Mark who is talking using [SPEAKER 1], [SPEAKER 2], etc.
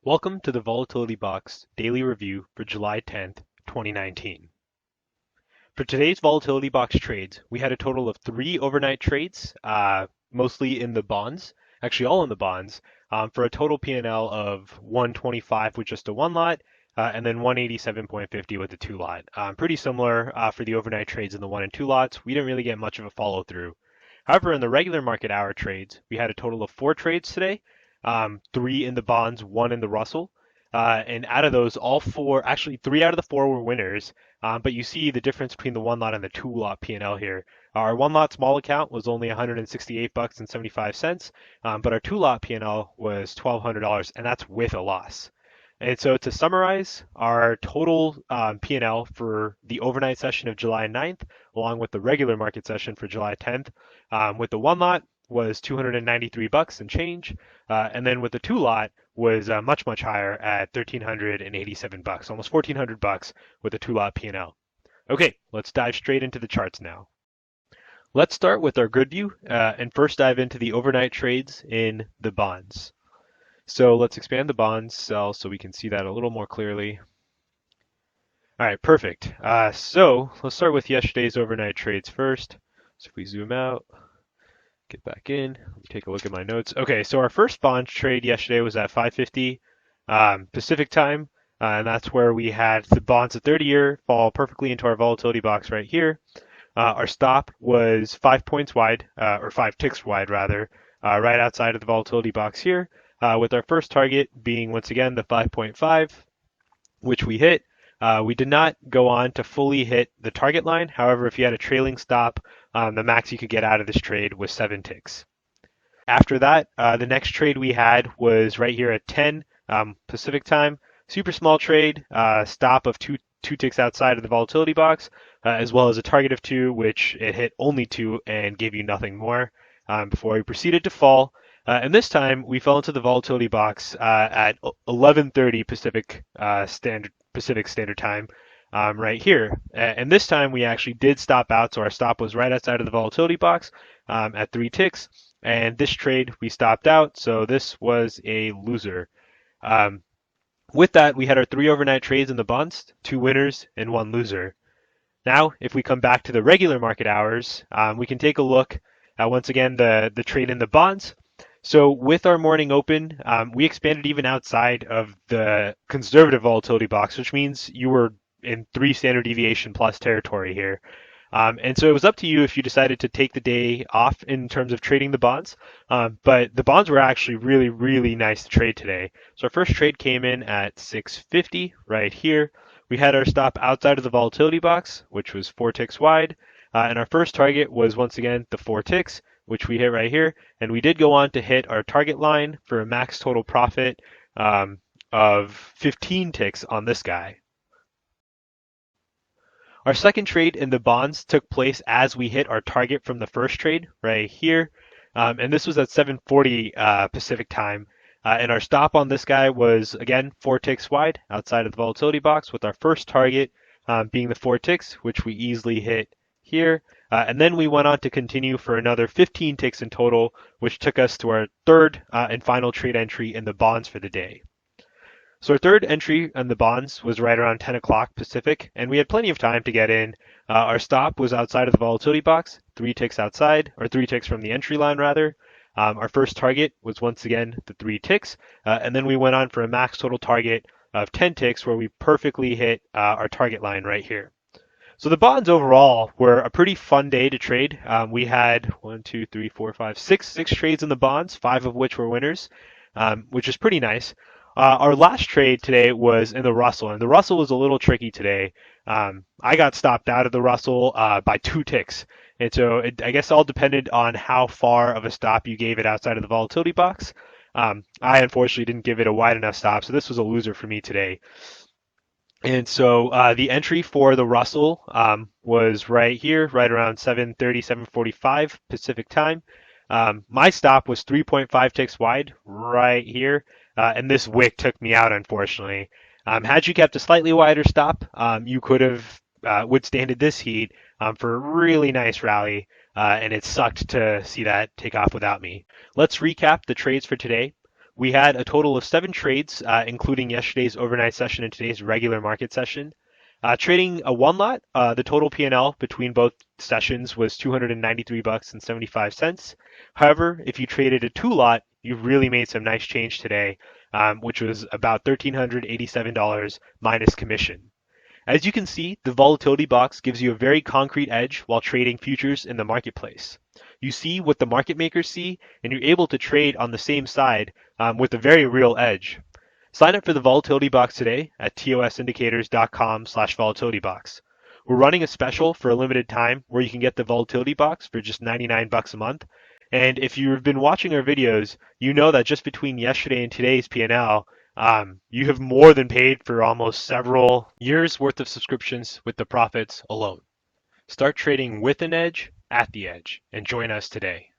[SPEAKER 1] Welcome to the Volatility Box Daily Review for July 10th, 2019. For today's Volatility Box trades, we had a total of 3 overnight trades, mostly in the bonds, actually all in the bonds, for a total P&L of 125 with just a 1 lot, and then 187.50 with a 2 lot. Pretty similar for the overnight trades in the 1 and 2 lots. We didn't really get much of a follow through. However, in the regular market hour trades, we had a total of 4 trades today, 3 in the bonds, 1 in the Russell. And out of those, all 4, actually 3 out of the 4 were winners. But you see the difference between the 1 lot and the 2 lot P&L here. Our 1 lot small account was only $168.75, but our 2 lot P&L was $1,200, and that's with a loss. And so to summarize, our total P&L for the overnight session of July 9th, along with the regular market session for July 10th, with the 1 lot was $293 and change, and then with the 2 lot was much higher at $1,387, almost $1,400 with a 2 lot P&L. Okay, let's dive straight into the charts now. Let's start with our grid view and first dive into the overnight trades in the bonds. So let's expand the bonds cell so we can see that a little more clearly. All right, perfect. So let's start with yesterday's overnight trades first. So if we zoom out, get back in, let me take a look at my notes. Okay, so our first bond trade yesterday was at 5:50 Pacific time, and that's where we had the bonds at 30-year fall perfectly into our volatility box right here. Our stop was 5 points wide, or 5 ticks wide rather, right outside of the volatility box here, with our first target being once again the 5.5, which we hit. We did not go on to fully hit the target line. However, if you had a trailing stop, the max you could get out of this trade was 7 ticks. After that, the next trade we had was right here at 10 Pacific time. Super small trade, stop of two ticks outside of the volatility box, as well as a target of 2, which it hit only 2 and gave you nothing more before we proceeded to fall. And this time we fell into the volatility box at 11:30 Pacific Standard Time, right here. And this time we actually did stop out, so our stop was right outside of the volatility box at 3 ticks. And this trade we stopped out, so this was a loser. With that, we had our 3 overnight trades in the bonds, 2 winners and 1 loser. Now, if we come back to the regular market hours, we can take a look at once again the trade in the bonds. So with our morning open, we expanded even outside of the conservative volatility box, which means you were in 3 standard deviation plus territory here. And so it was up to you if you decided to take the day off in terms of trading the bonds. But the bonds were actually really nice to trade today. So our first trade came in at 6:50 right here. We had our stop outside of the volatility box, which was 4 ticks wide. And our first target was once again the 4 ticks, which we hit right here. And we did go on to hit our target line for a max total profit of 15 ticks on this guy. Our second trade in the bonds took place as we hit our target from the first trade right here. And this was at 7:40 Pacific time. And our stop on this guy was, again, 4 ticks wide outside of the volatility box, with our first target being the 4 ticks, which we easily hit here. And then we went on to continue for another 15 ticks in total, which took us to our third and final trade entry in the bonds for the day. So our third entry in the bonds was right around 10 o'clock Pacific, and we had plenty of time to get in. Our stop was outside of the volatility box, 3 ticks outside, or 3 ticks from the entry line rather. Our first target was once again the 3 ticks, and then we went on for a max total target of 10 ticks where we perfectly hit our target line right here. So the bonds overall were a pretty fun day to trade. We had 6 trades in the bonds, 5 of which were winners, which is pretty nice. Our last trade today was in the Russell, and the Russell was a little tricky today. I got stopped out of the Russell by 2 ticks, and so I guess all depended on how far of a stop you gave it outside of the volatility box. I unfortunately didn't give it a wide enough stop, so this was a loser for me today. And so the entry for the Russell was right here, right around 7:30, 7:45 Pacific time. My stop was 3.5 ticks wide right here, and this wick took me out, unfortunately. Had you kept a slightly wider stop, you could have withstanded this heat for a really nice rally, and it sucked to see that take off without me. Let's recap the trades for today. We had a total of 7 trades, including yesterday's overnight session and today's regular market session. Trading a one lot, the total P&L between both sessions was $293.75. However, if you traded a two lot, you really made some nice change today, which was about $1,387 minus commission. As you can see, the volatility box gives you a very concrete edge while trading futures in the marketplace. You see what the market makers see, and you're able to trade on the same side with a very real edge. Sign up for the volatility box today at tosindicators.com/volatilitybox. We're running a special for a limited time where you can get the volatility box for just $99 a month. And if you've been watching our videos, you know that just between yesterday and today's P&L, you have more than paid for almost several years worth of subscriptions with the profits alone. Start trading with an edge at the edge and join us today.